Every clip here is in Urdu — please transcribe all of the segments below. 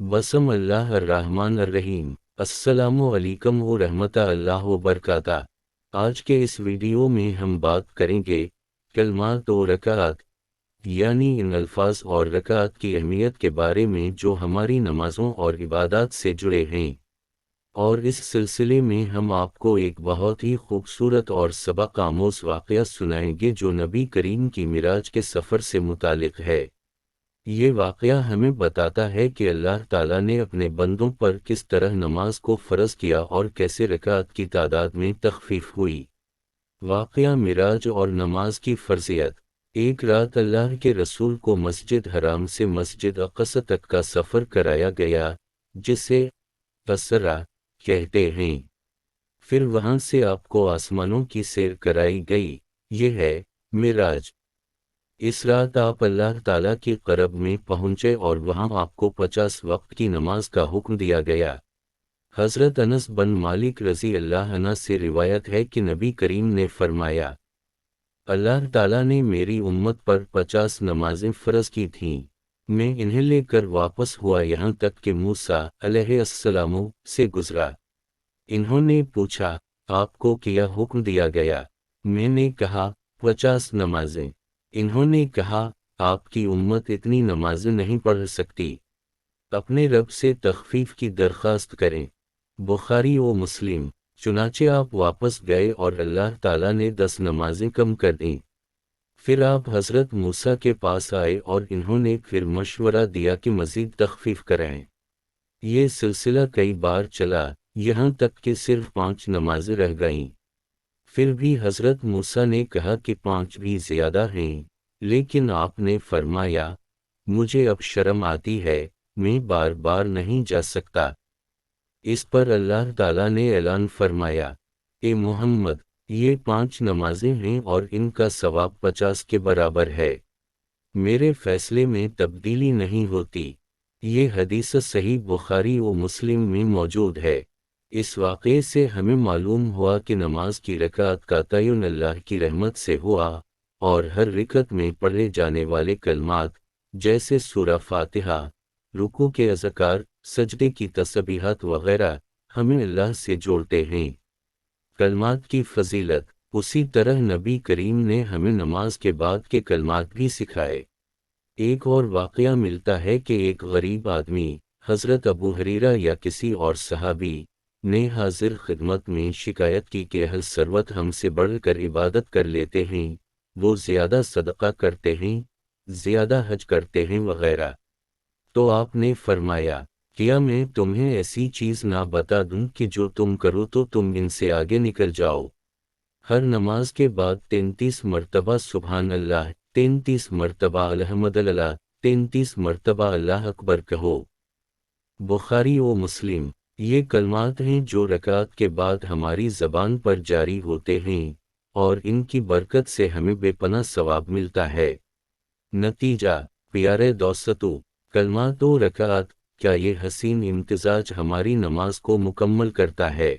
بسم اللہ الرحمن الرحیم۔ السلام علیکم ورحمۃ اللہ وبرکاتہ۔ آج کے اس ویڈیو میں ہم بات کریں گے کلمات و رکعات، یعنی ان الفاظ اور رکعات کی اہمیت کے بارے میں جو ہماری نمازوں اور عبادات سے جڑے ہیں، اور اس سلسلے میں ہم آپ کو ایک بہت ہی خوبصورت اور سبق آموز واقعہ سنائیں گے جو نبی کریم کی معراج کے سفر سے متعلق ہے۔ یہ واقعہ ہمیں بتاتا ہے کہ اللہ تعالیٰ نے اپنے بندوں پر کس طرح نماز کو فرض کیا اور کیسے رکعات کی تعداد میں تخفیف ہوئی۔ واقعہ معراج اور نماز کی فرضیت۔ ایک رات اللہ کے رسول کو مسجد حرام سے مسجد اقصی تک کا سفر کرایا گیا، جسے اسرا کہتے ہیں۔ پھر وہاں سے آپ کو آسمانوں کی سیر کرائی گئی، یہ ہے معراج۔ اس رات آپ اللہ تعالیٰ کی قرب میں پہنچے اور وہاں آپ کو 50 وقت کی نماز کا حکم دیا گیا۔ حضرت انس بن مالک رضی اللہ عنہ سے روایت ہے کہ نبی کریم نے فرمایا، اللہ تعالیٰ نے میری امت پر 50 نمازیں فرض کی تھیں، میں انہیں لے کر واپس ہوا یہاں تک کہ موسیٰ علیہ السلام سے گزرا۔ انہوں نے پوچھا، آپ کو کیا حکم دیا گیا؟ میں نے کہا 50 نمازیں۔ انہوں نے کہا، آپ کی امت اتنی نمازیں نہیں پڑھ سکتی، اپنے رب سے تخفیف کی درخواست کریں۔ بخاری و مسلم۔ چنانچہ آپ واپس گئے اور اللہ تعالیٰ نے 10 نمازیں کم کر دیں۔ پھر آپ حضرت موسیٰ کے پاس آئے اور انہوں نے پھر مشورہ دیا کہ مزید تخفیف کرائیں۔ یہ سلسلہ کئی بار چلا، یہاں تک کہ صرف 5 نمازیں رہ گئیں۔ پھر بھی حضرت موسیٰ نے کہا کہ 5 بھی زیادہ ہیں، لیکن آپ نے فرمایا، مجھے اب شرم آتی ہے، میں بار بار نہیں جا سکتا۔ اس پر اللہ تعالیٰ نے اعلان فرمایا، اے محمد، یہ 5 نمازیں ہیں اور ان کا ثواب 50 کے برابر ہے، میرے فیصلے میں تبدیلی نہیں ہوتی۔ یہ حدیث صحیح بخاری و مسلم میں موجود ہے۔ اس واقعے سے ہمیں معلوم ہوا کہ نماز کی رکعت کا تعین اللہ کی رحمت سے ہوا، اور ہر رکعت میں پڑھے جانے والے کلمات جیسے سورہ فاتحہ، رکوع کے اذکار، سجدے کی تسبیحات وغیرہ ہمیں اللہ سے جوڑتے ہیں۔ کلمات کی فضیلت۔ اسی طرح نبی کریم نے ہمیں نماز کے بعد کے کلمات بھی سکھائے۔ ایک اور واقعہ ملتا ہے کہ ایک غریب آدمی حضرت ابو ہریرہ یا کسی اور صحابی نے حاضر خدمت میں شکایت کی کہ اہل ثروت ہم سے بڑھ کر عبادت کر لیتے ہیں، وہ زیادہ صدقہ کرتے ہیں، زیادہ حج کرتے ہیں وغیرہ۔ تو آپ نے فرمایا، کیا میں تمہیں ایسی چیز نہ بتا دوں کہ جو تم کرو تو تم ان سے آگے نکل جاؤ؟ ہر نماز کے بعد 33 مرتبہ سبحان اللہ، 33 مرتبہ الحمدللہ، 33 مرتبہ اللہ اکبر کہو۔ بخاری و مسلم۔ یہ کلمات ہیں جو رکعت کے بعد ہماری زبان پر جاری ہوتے ہیں، اور ان کی برکت سے ہمیں بے پناہ ثواب ملتا ہے۔ نتیجہ۔ پیارے دوستو، کلمات و رکعت، کیا یہ حسین امتزاج ہماری نماز کو مکمل کرتا ہے؟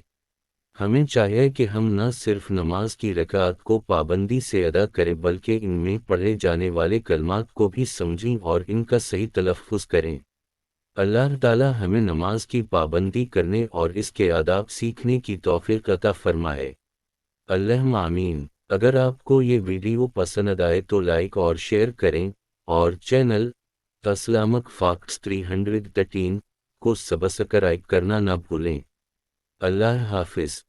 ہمیں چاہیے کہ ہم نہ صرف نماز کی رکعت کو پابندی سے ادا کریں بلکہ ان میں پڑھے جانے والے کلمات کو بھی سمجھیں اور ان کا صحیح تلفظ کریں۔ اللہ تعالیٰ ہمیں نماز کی پابندی کرنے اور اس کے آداب سیکھنے کی توفیق عطا فرمائے۔ اللہم آمین۔ اگر آپ کو یہ ویڈیو پسند آئے تو لائک اور شیئر کریں، اور چینل اسلامک فاکس 313 کو سبسکرائب کرنا نہ بھولیں۔ اللہ حافظ۔